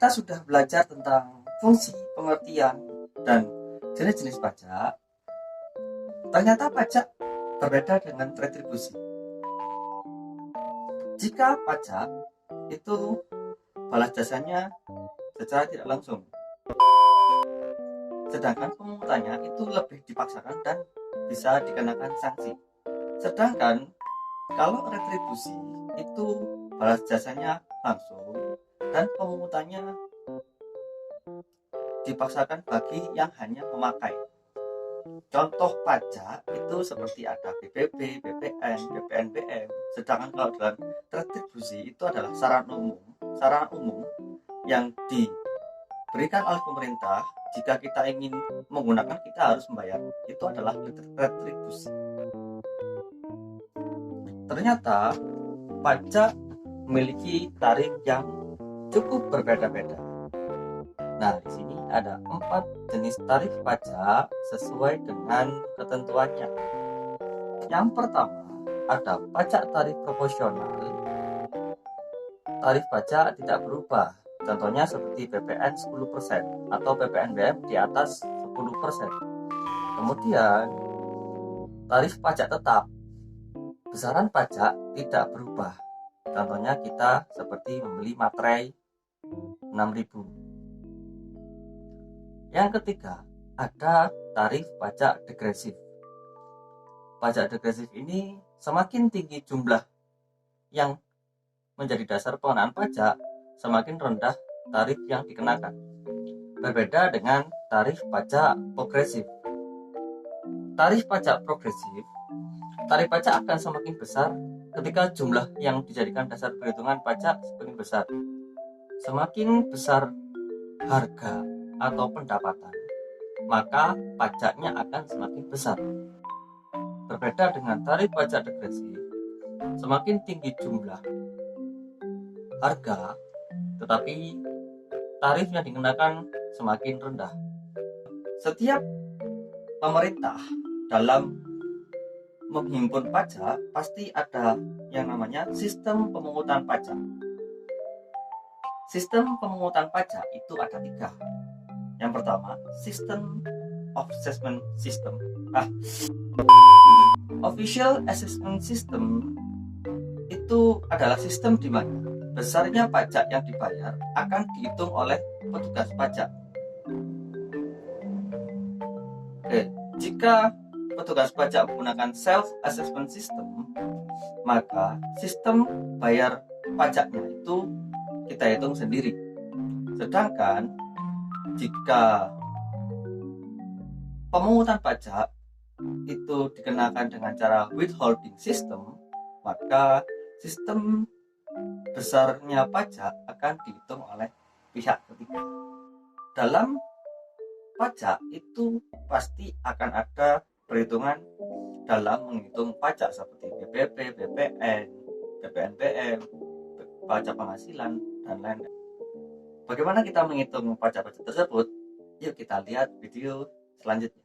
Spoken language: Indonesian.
kita sudah belajar tentang fungsi, pengertian, dan jenis-jenis pajak. Ternyata pajak berbeda dengan retribusi. Jika pajak itu balas jasanya secara tidak langsung, sedangkan pemungutannya itu lebih dipaksakan dan bisa dikenakan sanksi. Sedangkan kalau retribusi itu balas jasanya langsung dan pemungutannya dipaksakan bagi yang hanya memakai. Contoh pajak itu seperti ada PBB, BPN, BPNBM. Sedangkan kalau dalam retribusi itu adalah sarana umum yang diberikan oleh pemerintah. Jika kita ingin menggunakan, kita harus membayar. Itu adalah retribusi. Ternyata pajak memiliki tarif yang cukup berbeda-beda. Nah, di sini ada 4 jenis tarif pajak sesuai dengan ketentuannya. Yang pertama, ada pajak tarif proporsional. Tarif pajak tidak berubah. Contohnya seperti PPN 10% atau PPNBM di atas 10%. Kemudian, tarif pajak tetap. Besaran pajak tidak berubah. Contohnya kita seperti membeli materai 6.000. Yang ketiga, ada tarif pajak degresif. Pajak degresif ini semakin tinggi jumlah yang menjadi dasar pengenaan pajak, semakin rendah tarif yang dikenakan. Berbeda dengan tarif pajak progresif. Tarif pajak progresif, tarif pajak akan semakin besar ketika jumlah yang dijadikan dasar perhitungan pajak semakin besar. Semakin besar harga atau pendapatan, maka pajaknya akan semakin besar. Berbeda dengan tarif pajak degresif, semakin tinggi jumlah harga, tetapi tarif yang dikenakan semakin rendah. Setiap pemerintah dalam menghimpun pajak pasti ada yang namanya sistem pemungutan pajak. Sistem pemungutan pajak itu ada 3. Yang pertama, System of Assessment System. Official Assessment System itu adalah sistem di mana besarnya pajak yang dibayar akan dihitung oleh petugas pajak. Jika petugas pajak menggunakan self-assessment system, maka sistem bayar pajaknya itu kita hitung sendiri. Sedangkan jika pemungutan pajak itu dikenakan dengan cara withholding system, maka sistem besarnya pajak akan dihitung oleh pihak ketiga. Dalam pajak itu pasti akan ada perhitungan dalam menghitung pajak seperti PBB, BPN, BPNBM, pajak penghasilan, dan lain-lain. Bagaimana kita menghitung pajak-pajak tersebut? Yuk kita lihat video selanjutnya.